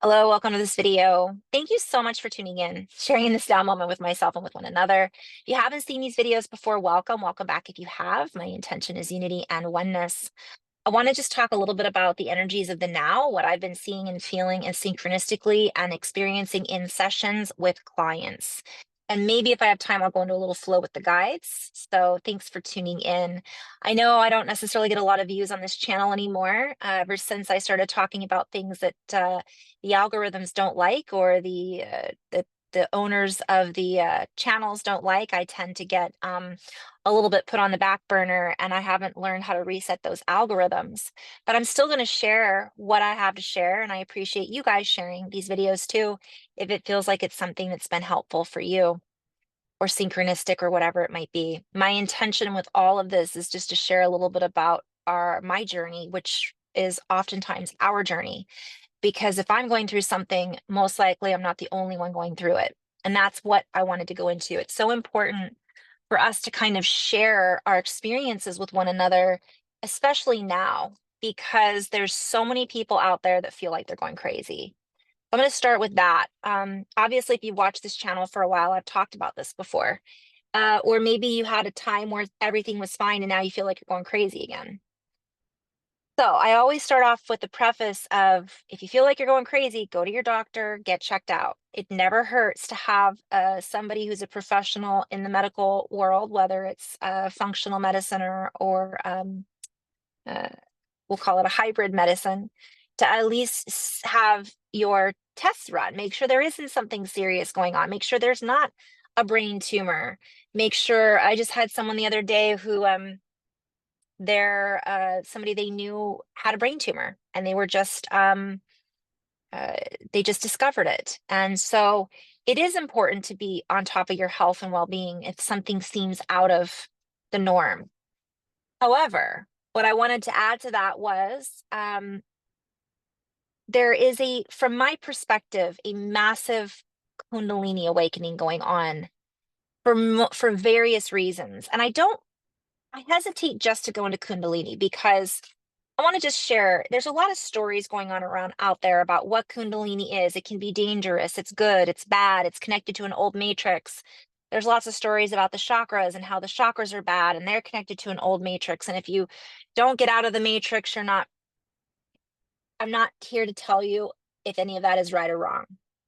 Hello, welcome to this video. Thank you so much for tuning in, sharing this down moment with myself and with one another. If you haven't seen these videos before, welcome. Welcome back if you have. My intention is unity and oneness. I want to just talk a little bit about the energies of the now, what I've been seeing and feeling and synchronistically and experiencing in sessions with clients. And maybe if I have time, I'll go into a little flow with the guides. So thanks for tuning in. I know I don't necessarily get a lot of views on this channel anymore, ever since I started talking about things that the algorithms don't like, or the owners of the channels don't like. I tend to get a little bit put on the back burner, and I haven't learned how to reset those algorithms. But I'm still going to share what I have to share, and I appreciate you guys sharing these videos too, if it feels like it's something that's been helpful for you or synchronistic or whatever it might be. My intention with all of this is just to share a little bit about my journey, which is oftentimes our journey. Because if I'm going through something, most likely I'm not the only one going through it. And that's what I wanted to go into. It's so important for us to kind of share our experiences with one another, especially now, because there's so many people out there that feel like they're going crazy. I'm going to start with that. Obviously, if you've watched this channel for a while, I've talked about this before. Or maybe you had a time where everything was fine and now you feel like you're going crazy again. So I always start off with the preface of, if you feel like you're going crazy, go to your doctor, get checked out. It never hurts to have somebody who's a professional in the medical world, whether it's functional medicine or uh, we'll call it a hybrid medicine, to at least have your tests run. Make sure there isn't something serious going on. Make sure there's not a brain tumor. Make sure, I just had someone the other day who somebody they knew had a brain tumor, and they just discovered it. And so it is important to be on top of your health and well-being if something seems out of the norm. However, what I wanted to add to that was there is from my perspective, a massive Kundalini awakening going on for various reasons. And I hesitate just to go into Kundalini because I want to just share, there's a lot of stories going on around out there about what Kundalini is. It can be dangerous, it's good, it's bad, it's connected to an old matrix. There's lots of stories about the chakras and how the chakras are bad and they're connected to an old matrix. And if you don't get out of the matrix, I'm not here to tell you if any of that is right or wrong.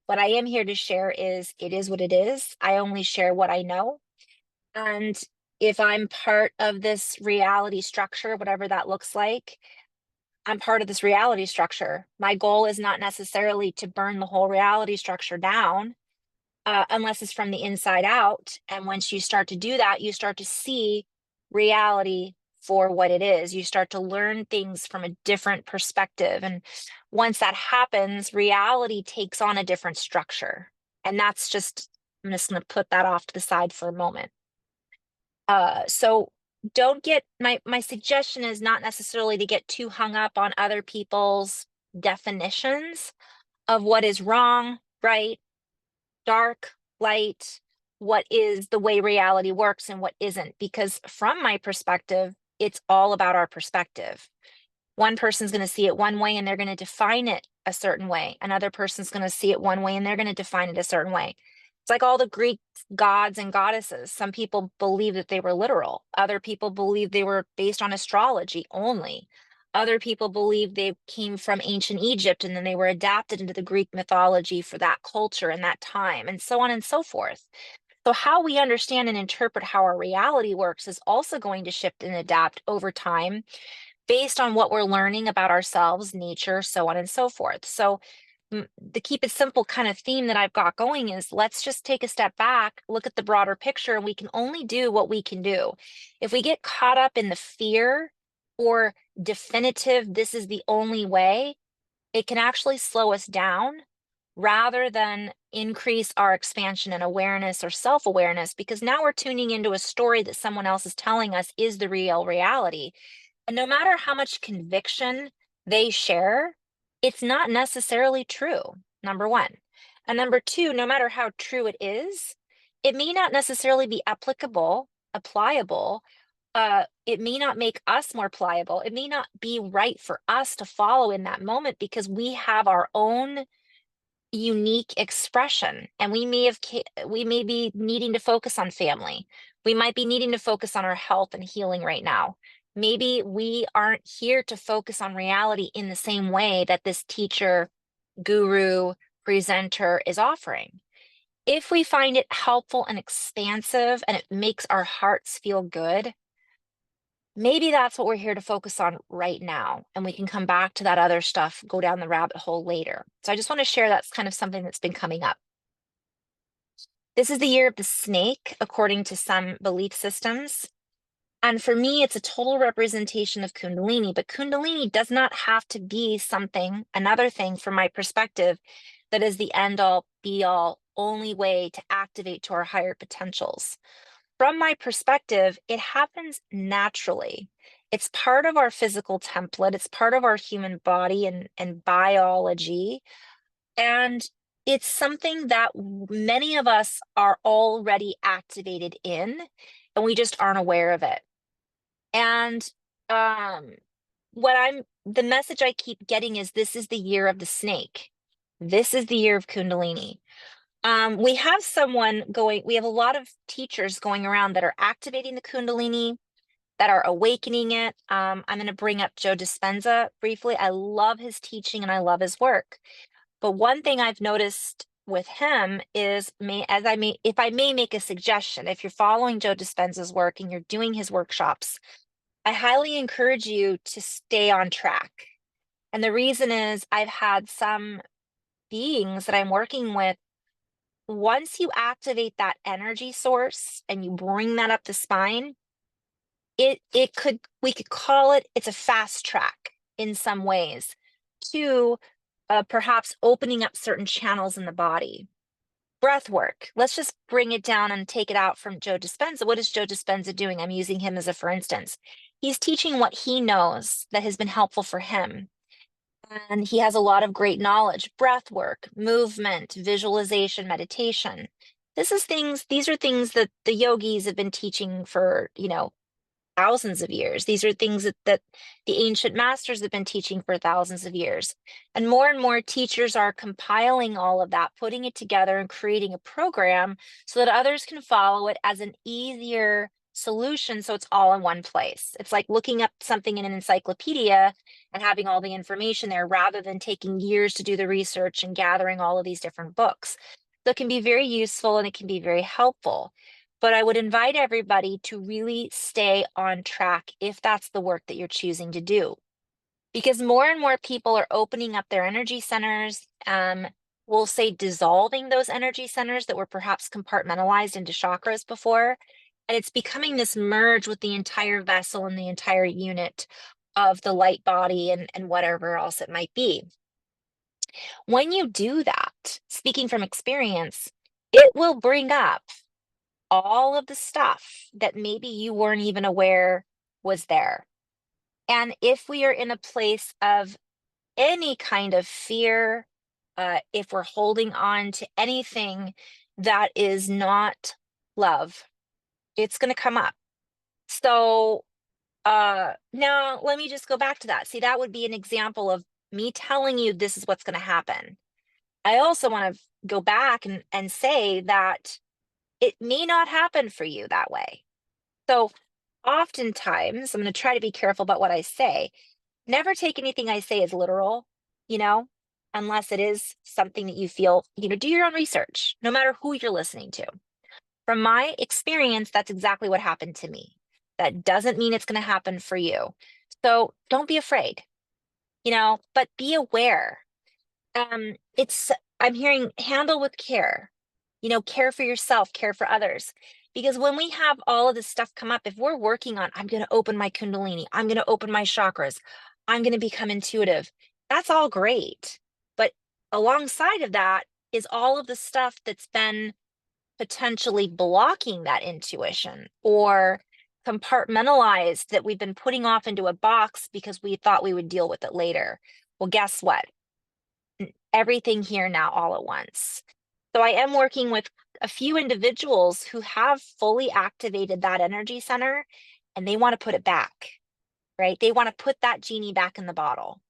What I am here to share is it is what it is. I only share what I know. And if I'm part of this reality structure, whatever that looks like, I'm part of this reality structure. My goal is not necessarily to burn the whole reality structure down, unless it's from the inside out. And once you start to do that, you start to see reality for what it is. You start to learn things from a different perspective. And once that happens, reality takes on a different structure. And I'm just going to put that off to the side for a moment. So don't get my suggestion is not necessarily to get too hung up on other people's definitions of what is wrong, right, dark, light, what is the way reality works and what isn't. Because from my perspective, it's all about our perspective. One person's going to see it one way and they're going to define it a certain way. Another person's going to see it one way and they're going to define it a certain way. It's like all the Greek gods and goddesses. Some people believe that they were literal. Other people believe they were based on astrology only. Other people believe they came from ancient Egypt and then they were adapted into the Greek mythology for that culture and that time, and so on and so forth. So how we understand and interpret how our reality works is also going to shift and adapt over time based on what we're learning about ourselves, nature, so on and so forth. So the keep it simple kind of theme that I've got going is, let's just take a step back, look at the broader picture, and we can only do what we can do. If we get caught up in the fear or definitive, this is the only way, it can actually slow us down rather than increase our expansion and awareness or self-awareness, because now we're tuning into a story that someone else is telling us is the real reality. And no matter how much conviction they share, it's not necessarily true, number one. And number two, no matter how true it is, it may not necessarily be applicable. It may not make us more pliable. It may not be right for us to follow in that moment because we have our own unique expression. And we may be needing to focus on family. We might be needing to focus on our health and healing right now. Maybe we aren't here to focus on reality in the same way that this teacher, guru, presenter is offering. If we find it helpful and expansive and it makes our hearts feel good, maybe that's what we're here to focus on right now. And we can come back to that other stuff, go down the rabbit hole later. So I just want to share that's kind of something that's been coming up. This is the year of the snake, according to some belief systems. And for me, it's a total representation of Kundalini, but Kundalini does not have to be something, another thing from my perspective, that is the end all, be all, only way to activate to our higher potentials. From my perspective, it happens naturally. It's part of our physical template, it's part of our human body and biology. And it's something that many of us are already activated in, and we just aren't aware of it. And um, the message I keep getting is this is the year of the snake. This is the year of Kundalini. We have we have a lot of teachers going around that are activating the Kundalini, that are awakening it. I'm going to bring up Joe Dispenza briefly. I love his teaching and I love his work. But one thing I've noticed with him is, if I may make a suggestion, if you're following Joe Dispenza's work and you're doing his workshops, I highly encourage you to stay on track. And the reason is I've had some beings that I'm working with. Once you activate that energy source and you bring that up the spine, we could call it's a fast track in some ways to perhaps opening up certain channels in the body. Breath work. Let's just bring it down and take it out from Joe Dispenza. What is Joe Dispenza doing? I'm using him as a for instance. He's teaching what he knows that has been helpful for him. And he has a lot of great knowledge, breath work, movement, visualization, meditation. These are things that the yogis have been teaching for, thousands of years. These are things that the ancient masters have been teaching for thousands of years. And more teachers are compiling all of that, putting it together and creating a program so that others can follow it as an easier solution. So it's all in one place. It's like looking up something in an encyclopedia and having all the information there rather than taking years to do the research and gathering all of these different books. So it can be very useful and it can be very helpful. But I would invite everybody to really stay on track if that's the work that you're choosing to do. Because more and more people are opening up their energy centers, we'll say dissolving those energy centers that were perhaps compartmentalized into chakras before. And it's becoming this merge with the entire vessel and the entire unit of the light body and whatever else it might be. When you do that, speaking from experience, it will bring up all of the stuff that maybe you weren't even aware was there. And if we are in a place of any kind of fear, if we're holding on to anything that is not love, it's going to come up. So now let me just go back to that. See, that would be an example of me telling you this is what's going to happen. I also want to go back and say that it may not happen for you that way. So oftentimes, I'm going to try to be careful about what I say. Never take anything I say as literal, unless it is something that you feel, do your own research, no matter who you're listening to. From my experience, that's exactly what happened to me. That doesn't mean it's going to happen for you. So don't be afraid, but be aware. I'm hearing handle with care, care for yourself, care for others. Because when we have all of this stuff come up, if we're working on, I'm going to open my Kundalini, I'm going to open my chakras, I'm going to become intuitive, that's all great. But alongside of that is all of the stuff that's been potentially blocking that intuition or compartmentalized that we've been putting off into a box because we thought we would deal with it later. Well, guess what? Everything here now all at once. So I am working with a few individuals who have fully activated that energy center and they want to put it back, right? They want to put that genie back in the bottle.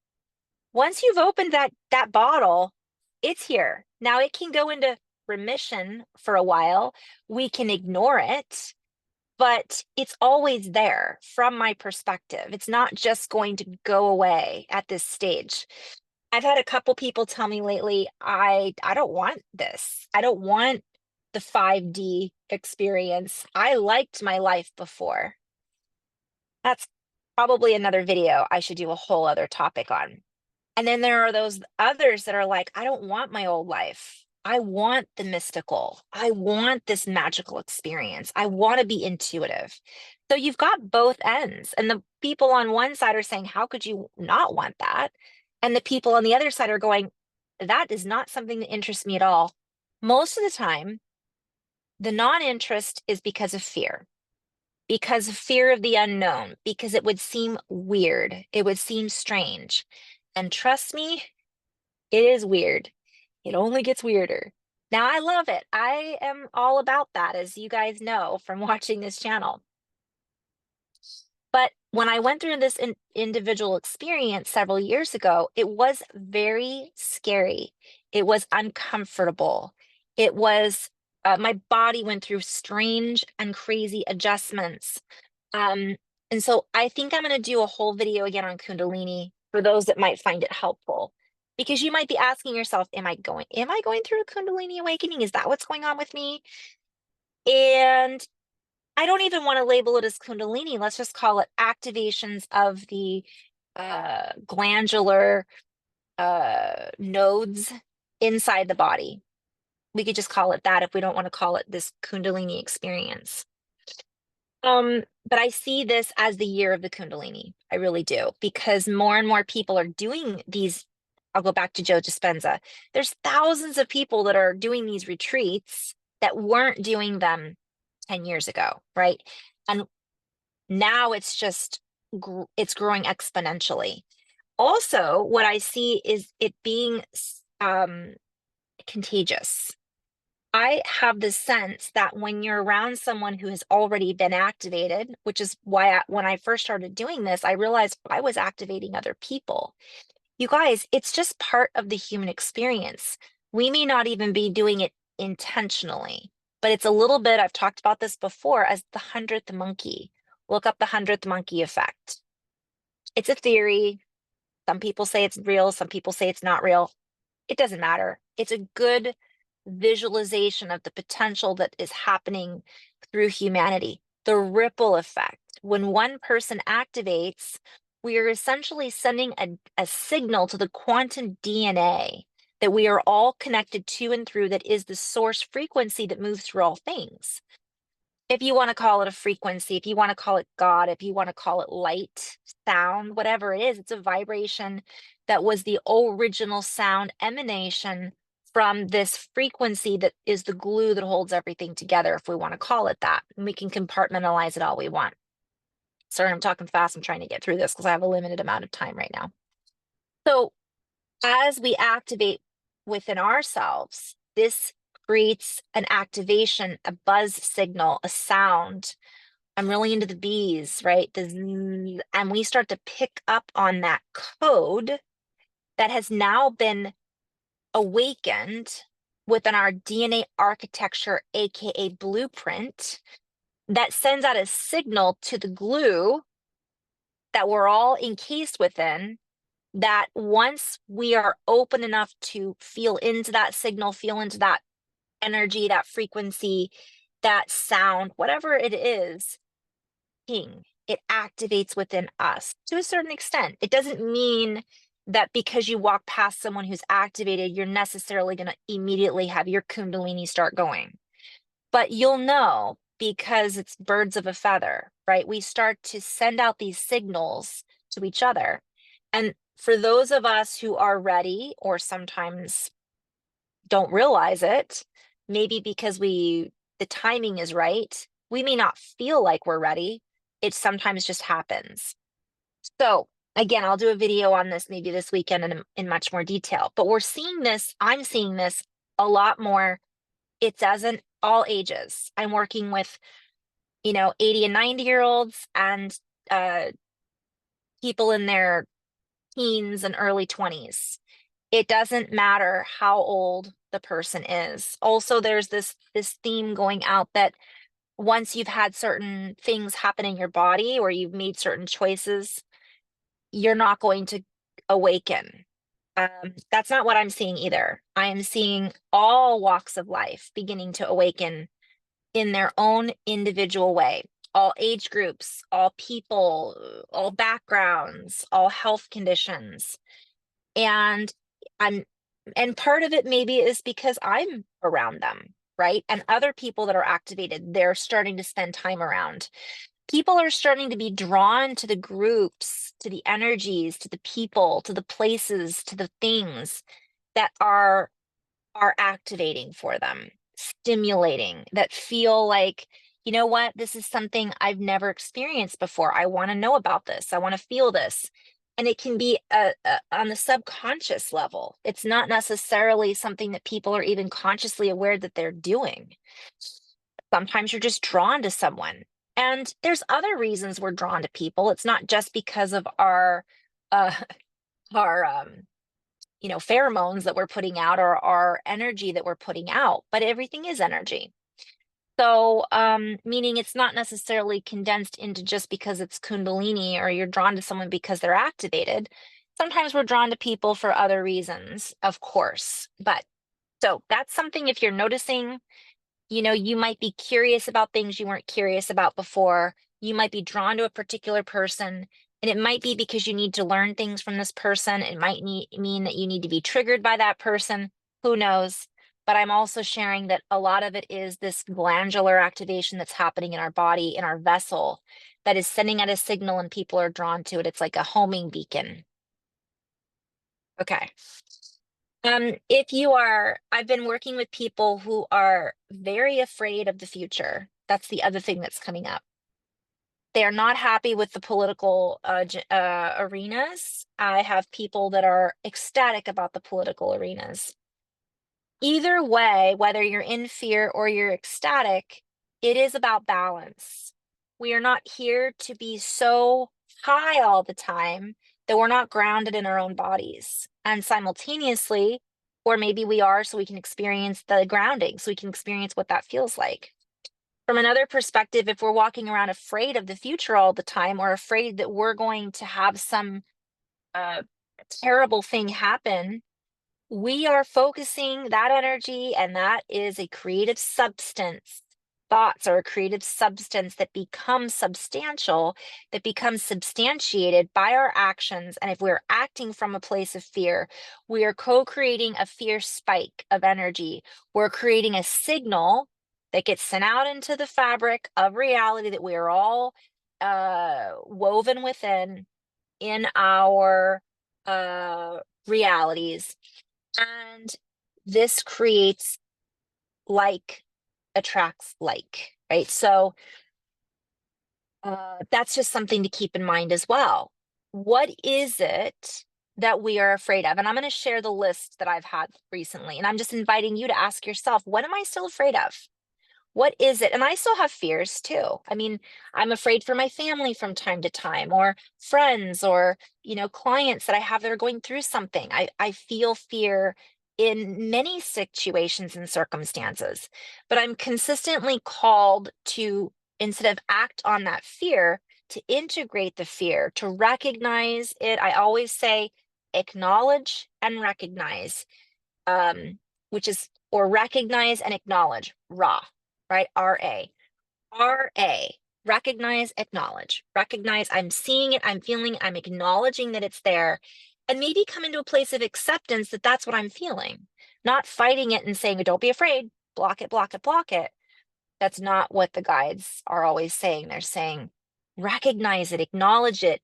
Once you've opened that bottle, It's here. Now it can go into remission for a while. We can ignore it, but it's always there from my perspective. It's not just going to go away at this stage. I've had a couple people tell me lately, I don't want this. I don't want the 5D experience. I liked my life before. That's probably another video I should do a whole other topic on. And then there are those others that are like, I don't want my old life. I want the mystical. I want this magical experience. I want to be intuitive. So you've got both ends. And the people on one side are saying, how could you not want that? And the people on the other side are going, that is not something that interests me at all. Most of the time, the non-interest is because of fear of the unknown, because it would seem weird. It would seem strange. And trust me, it is weird. It only gets weirder. Now, I love it. I am all about that, as you guys know from watching this channel. But when I went through this individual experience several years ago, it was very scary. It was uncomfortable. It was, my body went through strange and crazy adjustments. Um, and so I think I'm going to do a whole video again on Kundalini for those that might find it helpful. Because you might be asking yourself, am I going through a Kundalini awakening? Is that what's going on with me? And I don't even want to label it as Kundalini. Let's just call it activations of the glandular nodes inside the body. We could just call it that if we don't want to call it this Kundalini experience. But I see this as the year of the Kundalini. I really do, because more and more people are doing these. I'll go back to Joe Dispenza. There's thousands of people that are doing these retreats that weren't doing them 10 years ago, right? And now it's just, it's growing exponentially. Also, what I see is it being contagious. I have the sense that when you're around someone who has already been activated, which is why when I first started doing this, I realized I was activating other people. You guys, it's just part of the human experience. We may not even be doing it intentionally, but it's a little bit, I've talked about this before, as the 100th monkey. Look up the 100th monkey effect. It's a theory. Some people say it's real, some people say it's not real. It doesn't matter. It's a good visualization of the potential that is happening through humanity. The ripple effect. When one person activates, we are essentially sending a signal to the quantum DNA that we are all connected to and through, that is the source frequency that moves through all things. If you want to call it a frequency, if you want to call it God, if you want to call it light, sound, whatever it is, it's a vibration that was the original sound emanation from this frequency that is the glue that holds everything together, if we want to call it that. And we can compartmentalize it all we want. Sorry, I'm talking fast. I'm trying to get through this because I have a limited amount of time right now. So as we activate within ourselves, this creates an activation, a buzz signal, a sound. I'm really into the bees, right? And we start to pick up on that code that has now been awakened within our DNA architecture, aka blueprint, that sends out a signal to the glue that we're all encased within, that once we are open enough to feel into that signal, feel into that energy, that frequency, that sound, whatever it is, it activates within us to a certain extent. It doesn't mean that because you walk past someone who's activated, you're necessarily going to immediately have your Kundalini start going. But you'll know, because it's birds of a feather, right? We start to send out these signals to each other. And for those of us who are ready, or sometimes don't realize it, maybe because the timing is right, we may not feel like we're ready. It sometimes just happens. So again, I'll do a video on this maybe this weekend in much more detail, but we're seeing this, I'm seeing this a lot more. It's as in all ages. I'm working with, 80 and 90-year-olds and people in their teens and early 20s. It doesn't matter how old the person is. Also, there's this theme going out that once you've had certain things happen in your body or you've made certain choices, you're not going to awaken. That's not what I'm seeing either. I am seeing all walks of life beginning to awaken in their own individual way. All age groups, all people, all backgrounds, all health conditions. And I'm and part of it maybe is because I'm around them, right? And other people that are activated, they're starting to spend time around. People are starting to be drawn to the groups, to the energies, to the people, to the places, to the things that are activating for them, stimulating, that feel like, you know what, this is something I've never experienced before. I want to know about this. I want to feel this. And it can be on the subconscious level. It's not necessarily something that people are even consciously aware that they're doing. Sometimes you're just drawn to someone. And there's other reasons we're drawn to people. It's not just because of uh our pheromones that we're putting out or our energy that we're putting out, but everything is energy. So, meaning it's not necessarily condensed into just because it's Kundalini or you're drawn to someone because they're activated. Sometimes we're drawn to people for other reasons, of course. But so that's something if you're noticing, you might be curious about things you weren't curious about before. You might be drawn to a particular person, and it might be because you need to learn things from this person. It might mean that you need to be triggered by that person. Who knows? But I'm also sharing that a lot of it is this glandular activation that's happening in our body, in our vessel, that is sending out a signal and people are drawn to it. It's like a homing beacon. Okay. I've been working with people who are very afraid of the future. That's the other thing that's coming up. They are not happy with the political arenas. I have people that are ecstatic about the political arenas. Either way, whether you're in fear or you're ecstatic, it is about balance. We are not here to be so high all the time that we're not grounded in our own bodies. And simultaneously, or maybe we are so we can experience the grounding, so we can experience what that feels like. From another perspective, if we're walking around afraid of the future all the time or afraid that we're going to have some uh, terrible thing happen, we are focusing that energy, and that is a creative substance. Thoughts are a creative substance that becomes substantial, that becomes substantiated by our actions. And if we're acting from a place of fear, we are co-creating a fear spike of energy. We're creating a signal that gets sent out into the fabric of reality that we are all woven within in our realities. And this creates like attracts like, right? So that's just something to keep in mind as well. What is it that we are afraid of? And I'm going to share the list that I've had recently. And I'm just inviting you to ask yourself, what am I still afraid of? What is it? And I still have fears too. I mean, I'm afraid for my family from time to time, or friends, or, clients that I have that are going through something. I feel fear in many situations and circumstances, but I'm consistently called to, instead of act on that fear, to integrate the fear, to recognize it. I always say acknowledge and recognize, which is, or recognize and acknowledge, raw, right? RA. RA. Recognize, acknowledge. Recognize I'm seeing it, I'm feeling, I'm acknowledging that it's there, and maybe come into a place of acceptance that that's what I'm feeling, not fighting it and saying, don't be afraid, block it, block it, block it. That's not what the guides are always saying. They're saying, recognize it, acknowledge it,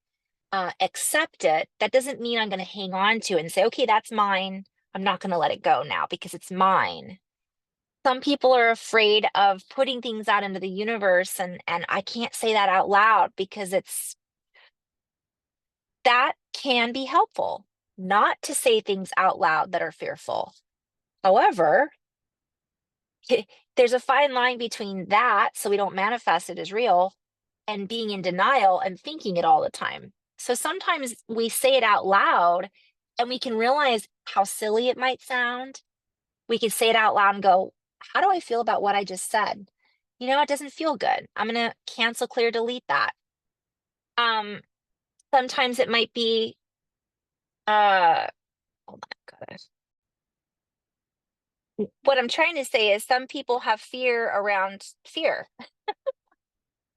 accept it. That doesn't mean I'm going to hang on to it and say, okay, that's mine. I'm not going to let it go now because it's mine. Some people are afraid of putting things out into the universe, and I can't say that out loud because that can be helpful, not to say things out loud that are fearful. However, there's a fine line between that, so we don't manifest it as real, and being in denial and thinking it all the time. So sometimes we say it out loud and we can realize how silly it might sound. We can say it out loud and go, how do I feel about what I just said? It doesn't feel good. I'm going to cancel, clear, delete that. Um, Sometimes it might be, uh, hold on, gosh. What I'm trying to say is some people have fear around fear,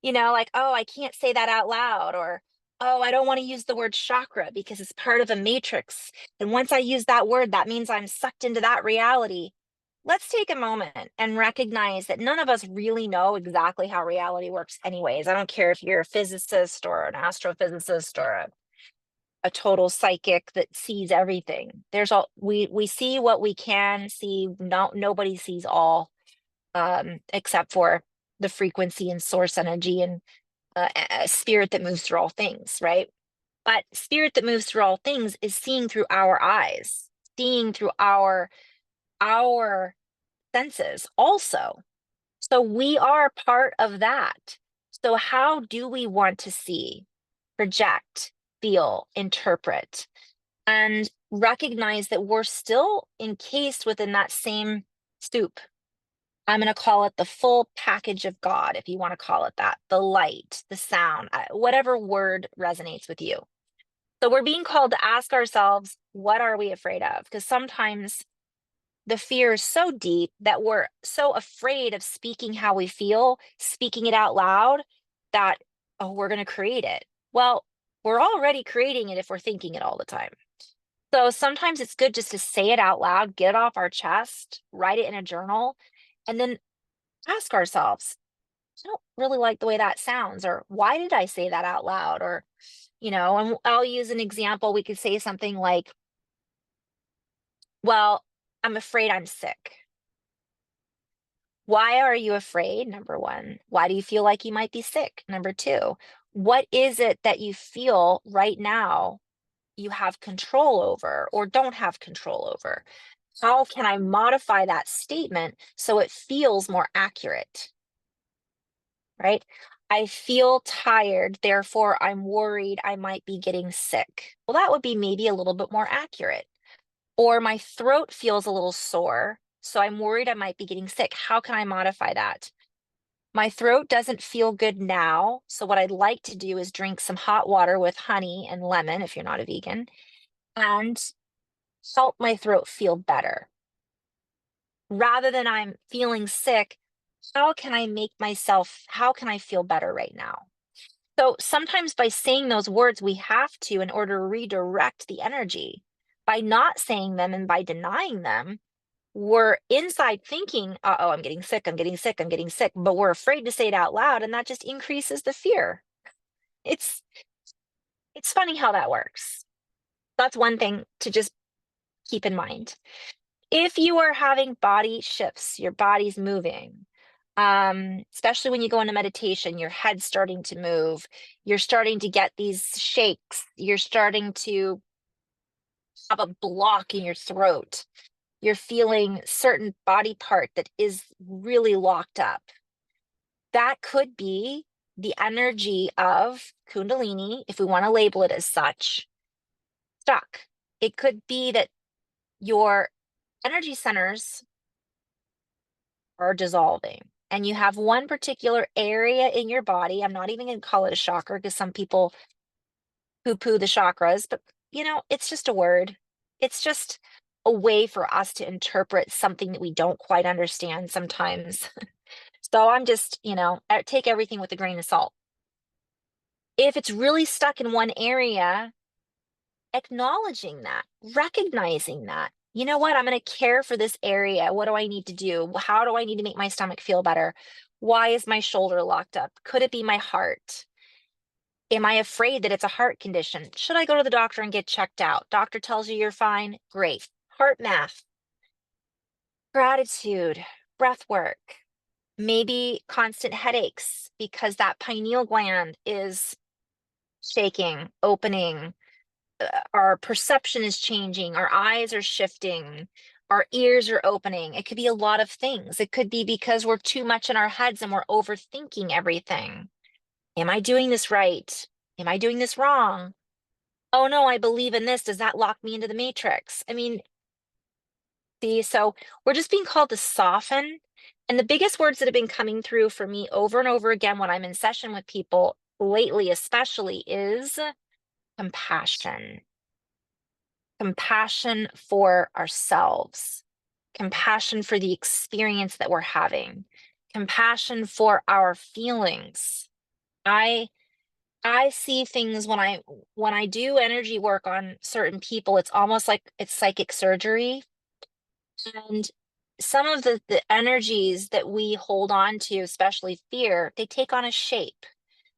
like, oh, I can't say that out loud, or, oh, I don't want to use the word chakra because it's part of a matrix. And once I use that word, that means I'm sucked into that reality. Let's take a moment and recognize that none of us really know exactly how reality works anyways. I don't care if you're a physicist or an astrophysicist or a total psychic that sees everything. There's all we see what we can see. Nobody sees all, except for the frequency and source energy and spirit that moves through all things, right? But spirit that moves through all things is seeing through our eyes, seeing through our senses also. So we are part of that. So how do we want to see, project, feel, interpret, and recognize that we're still encased within that same soup? I'm going to call it the full package of God, if you want to call it that, the light, the sound, whatever word resonates with you. So we're being called to ask ourselves, what are we afraid of? Because sometimes the fear is so deep that we're so afraid of speaking how we feel, speaking it out loud, that, oh, we're going to create it. Well, we're already creating it if we're thinking it all the time. So sometimes it's good just to say it out loud, get it off our chest, write it in a journal, and then ask ourselves, I don't really like the way that sounds, or why did I say that out loud? Or, and I'll use an example. We could say something like, well, I'm afraid I'm sick. Why are you afraid? Number one, why do you feel like you might be sick? Number two, what is it that you feel right now you have control over or don't have control over? How can I modify that statement so it feels more accurate? Right? I feel tired, therefore I'm worried I might be getting sick. Well, that would be maybe a little bit more accurate. Or my throat feels a little sore, so I'm worried I might be getting sick. How can I modify that? My throat doesn't feel good now, so what I'd like to do is drink some hot water with honey and lemon, if you're not a vegan, and help my throat feel better. Rather than I'm feeling sick, how can I feel better right now? So sometimes by saying those words, we have to, in order to redirect the energy. By not saying them and by denying them, we're inside thinking, uh-oh, I'm getting sick, I'm getting sick, I'm getting sick, but we're afraid to say it out loud, and that just increases the fear. It's it's funny how that works. That's one thing to just keep in mind. If you are having body shifts, your body's moving, especially when you go into meditation, your head's starting to move, you're starting to get these shakes, you're starting to have a block in your throat, you're feeling certain body part that is really locked up. That could be the energy of Kundalini, if we want to label it as such, stuck. It could be that your energy centers are dissolving and you have one particular area in your body. I'm not even going to call it a chakra because some people poo-poo the chakras, but it's just a word. It's just a way for us to interpret something that we don't quite understand sometimes. So I'm just, take everything with a grain of salt. If it's really stuck in one area, acknowledging that, recognizing that, you know what, I'm going to care for this area. What do I need to do? How do I need to make my stomach feel better? Why is my shoulder locked up? Could it be my heart? Am I afraid that it's a heart condition? Should I go to the doctor and get checked out? Doctor tells you you're fine. Great. Heart math, gratitude, breath work, maybe constant headaches because that pineal gland is shaking, opening, our perception is changing, our eyes are shifting, our ears are opening. It could be a lot of things. It could be because we're too much in our heads and we're overthinking everything. Am I doing this right? Am I doing this wrong? oh no, I believe in this. Does that lock me into the matrix? I mean, see, so we're just being called to soften. And the biggest words that have been coming through for me over and over again when I'm in session with people lately, especially, is compassion. Compassion for ourselves, compassion for the experience that we're having, compassion for our feelings. I I see things when I do energy work on certain people, it's almost like it's psychic surgery. And some of the energies that we hold on to, especially fear, they take on a shape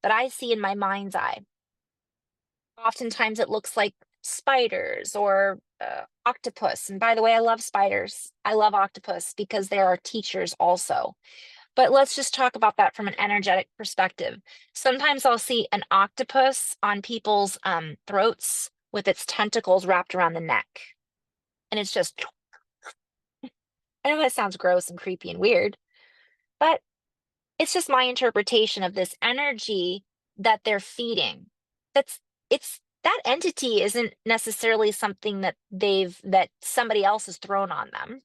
that I see in my mind's eye. Oftentimes it looks like spiders or octopus. And by the way, I love spiders. I love octopus because they are teachers also. But let's just talk about that from an energetic perspective. Sometimes I'll see an octopus on people's throats with its tentacles wrapped around the neck. And it's just, I know that sounds gross and creepy and weird, but it's just my interpretation of this energy that they're feeding. That's it's that entity isn't necessarily something that somebody else has thrown on them.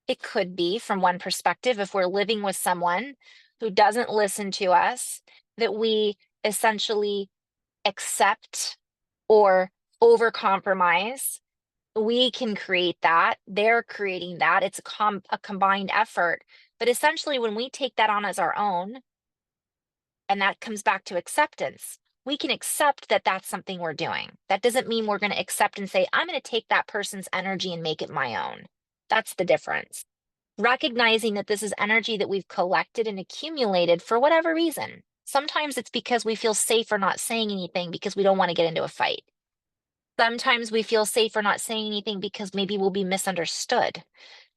It could be from one perspective if we're living with someone who doesn't listen to us, that we essentially accept or overcompromise. We can create that. They're creating that. It's a combined effort. But essentially, when we take that on as our own, and that comes back to acceptance. We can accept that that's something we're doing. That doesn't mean we're going to accept and say, I'm going to take that person's energy and make it my own. That's the difference. Recognizing that this is energy that we've collected and accumulated for whatever reason. Sometimes it's because we feel safer not saying anything because we don't want to get into a fight. Sometimes we feel safer not saying anything because maybe we'll be misunderstood.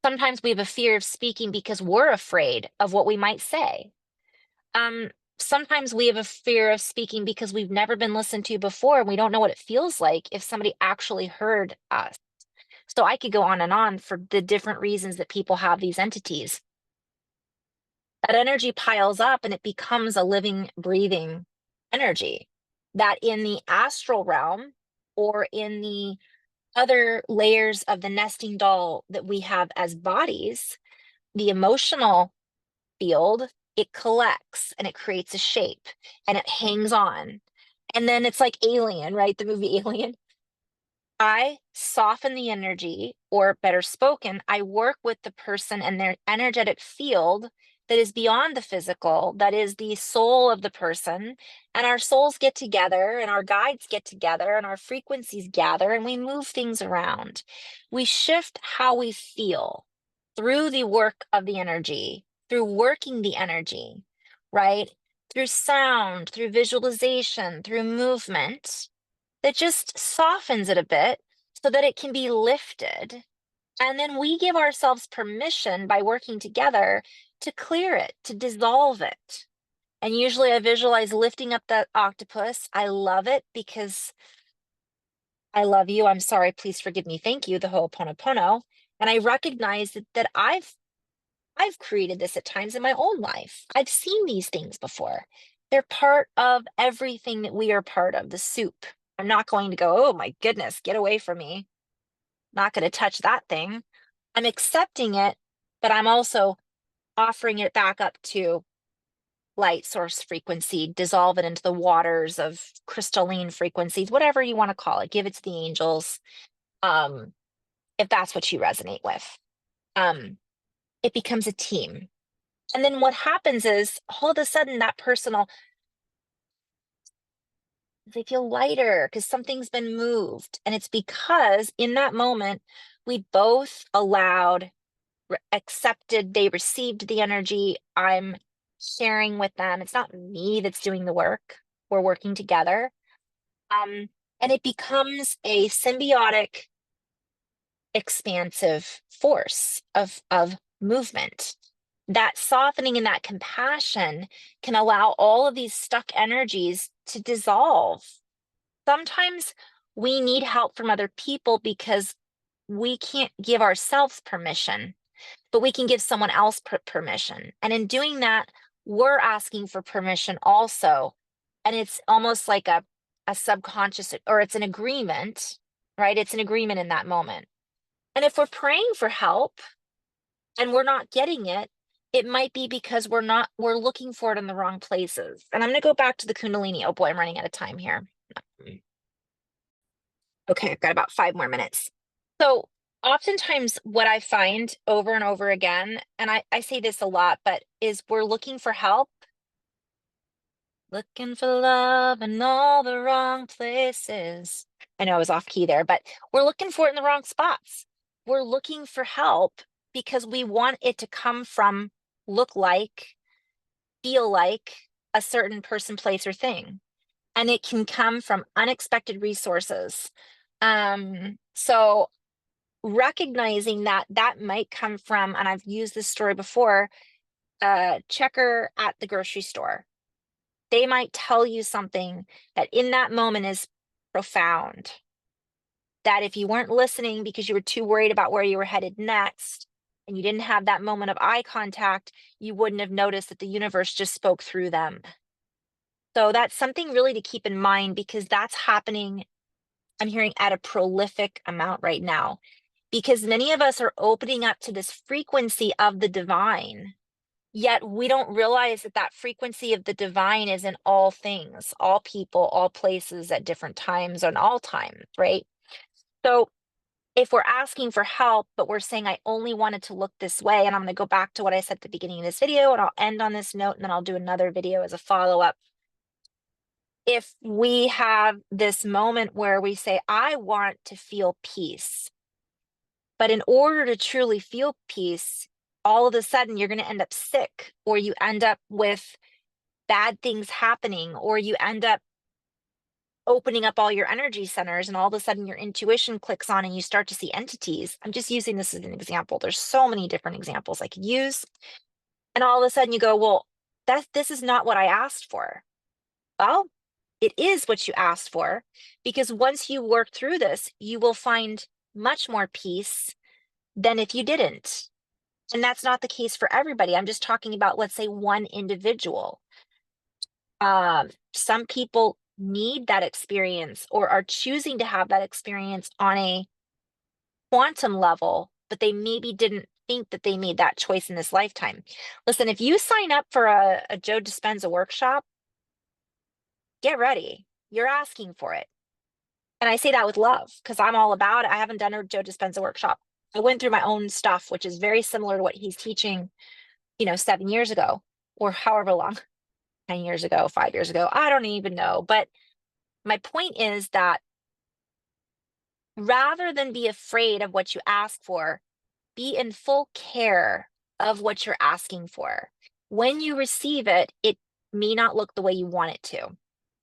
Sometimes we have a fear of speaking because we're afraid of what we might say. Um, Sometimes we have a fear of speaking because we've never been listened to before and we don't know what it feels like if somebody actually heard us. So I could go on and on for the different reasons that people have these entities. That energy piles up and it becomes a living, breathing energy that in the astral realm or in the other layers of the nesting doll that we have as bodies, the emotional field, it collects and it creates a shape and it hangs on. And then it's like Alien, right? The movie Alien. I soften the energy, or better spoken, I work with the person and their energetic field that is beyond the physical, that is the soul of the person. And our souls get together and our guides get together and our frequencies gather and we move things around. We shift how we feel through the work of the energy, through working the energy, right? Through sound, through visualization, through movement that just softens it a bit so that it can be lifted. And then we give ourselves permission by working together to clear it, to dissolve it. And usually I visualize lifting up that octopus. I love it because I love you. I'm sorry. Please forgive me. Thank you. The Ho'oponopono. And I recognize that I've created this at times in my own life. I've seen these things before. They're part of everything that we are part of, the soup. I'm not going to go, oh my goodness, get away from me. Not going to touch that thing. I'm accepting it, but I'm also offering it back up to light source frequency, dissolve it into the waters of crystalline frequencies, whatever you want to call it. Give it to the angels, um, if that's what you resonate with. It becomes a team. And then what happens is all of a sudden that person will, they feel lighter because something's been moved. And it's because in that moment, we both allowed, accepted, they received the energy. I'm sharing with them. It's not me that's doing the work. We're working together. And it becomes a symbiotic, expansive force of movement. That softening and that compassion can allow all of these stuck energies to dissolve. Sometimes we need help from other people because we can't give ourselves permission, but we can give someone else permission. And in doing that, we're asking for permission also. And it's almost like a subconscious, or it's an agreement, right? It's an agreement in that moment. And if we're praying for help and we're not getting it, it might be because we're looking for it in the wrong places. And I'm going to go back to the Kundalini. Oh boy, I'm running out of time here. Okay, I've got about 5 more minutes. So oftentimes what I find over and over again, and I say this a lot, but is we're looking for help, looking for love in all the wrong places. I know I was off key there, but we're looking for it in the wrong spots. We're looking for help because we want it to come from, look like, feel like a certain person, place, or thing. And it can come from unexpected resources. So recognizing that that might come from, and I've used this story before, a checker at the grocery store. They might tell you something that in that moment is profound. That if you weren't listening because you were too worried about where you were headed next, and you didn't have that moment of eye contact, you wouldn't have noticed that the universe just spoke through them. So that's something really to keep in mind, because that's happening, I'm hearing, at a prolific amount right now, because many of us are opening up to this frequency of the divine, yet we don't realize that that frequency of the divine is in all things, all people, all places, at different times, on all times, right? So if we're asking for help, but we're saying, I only wanted to look this way, and I'm going to go back to what I said at the beginning of this video, and I'll end on this note, and then I'll do another video as a follow-up. If we have this moment where we say, I want to feel peace, but in order to truly feel peace, all of a sudden you're going to end up sick, or you end up with bad things happening, or you end up opening up all your energy centers, and all of a sudden your intuition clicks on and you start to see entities. I'm just using this as an example. There's so many different examples I could use. And all of a sudden you go, well, this is not what I asked for. Well, it is what you asked for, because once you work through this, you will find much more peace than if you didn't. And that's not the case for everybody. I'm just talking about, let's say, one individual. Some people need that experience, or are choosing to have that experience on a quantum level, but they maybe didn't think that they made that choice in this lifetime. Listen, if you sign up for a Joe Dispenza workshop, get ready. You're asking for it. And I say that with love, because I'm all about it. I haven't done a Joe Dispenza workshop. I went through my own stuff, which is very similar to what he's teaching, 7 years ago, or however long, 10 years ago, 5 years ago. I don't even know. But my point is that rather than be afraid of what you ask for, be in full care of what you're asking for. When you receive it, it may not look the way you want it to.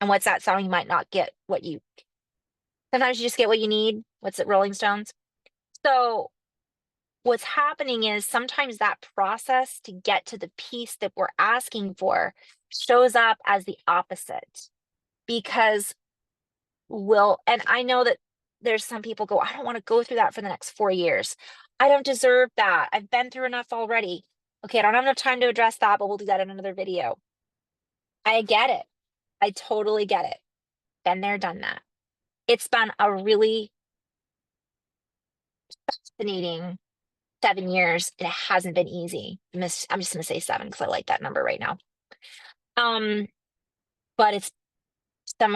And what's that sound? You might not get what you, sometimes you just get what you need. What's it, Rolling Stones? So what's happening is sometimes that process to get to the peace that we're asking for shows up as the opposite, because and I know that there's some people go, I don't want to go through that for the next 4 years. I don't deserve that. I've been through enough already. Okay, I don't have enough time to address that, but we'll do that in another video. I get it. I totally get it. Been there, done that. It's been a really fascinating 7 years, and it hasn't been easy. I'm just going to say 7 because I like that number right now. But it's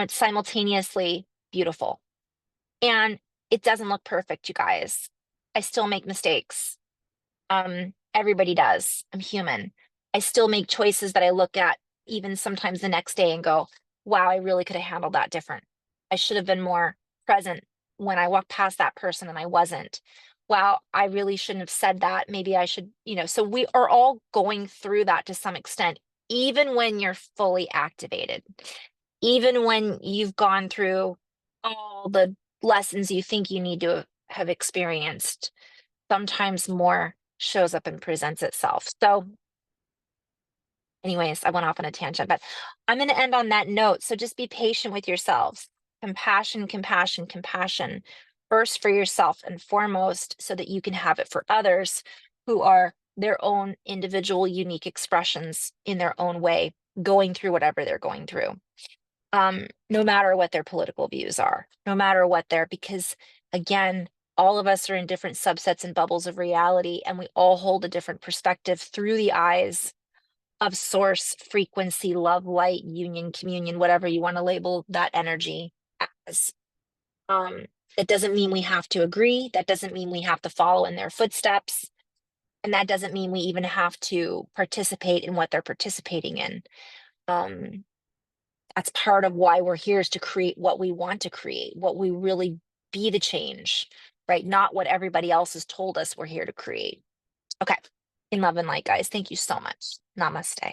simultaneously beautiful. And it doesn't look perfect, you guys. I still make mistakes. Everybody does. I'm human. I still make choices that I look at even sometimes the next day and go, wow, I really could have handled that different. I should have been more present when I walked past that person and I wasn't. Wow, I really shouldn't have said that. Maybe I should, so we are all going through that to some extent, even when you're fully activated, even when you've gone through all the lessons you think you need to have experienced. Sometimes more shows up and presents itself. So anyways, I went off on a tangent, but I'm going to end on that note. So just be patient with yourselves. Compassion, compassion, compassion. First for yourself and foremost, so that you can have it for others who are their own individual, unique expressions in their own way, going through whatever they're going through. no matter what their political views are, no matter what they're, because again, all of us are in different subsets and bubbles of reality, and we all hold a different perspective through the eyes of source, frequency, love, light, union, communion, whatever you want to label that energy as. Um, that doesn't mean we have to agree. That doesn't mean we have to follow in their footsteps. And that doesn't mean we even have to participate in what they're participating in. Um, that's part of why we're here, is to create what we want to create, what we really be, the change, right? Not what everybody else has told us we're here to create. Okay. In love and light, guys. Thank you so much. Namaste.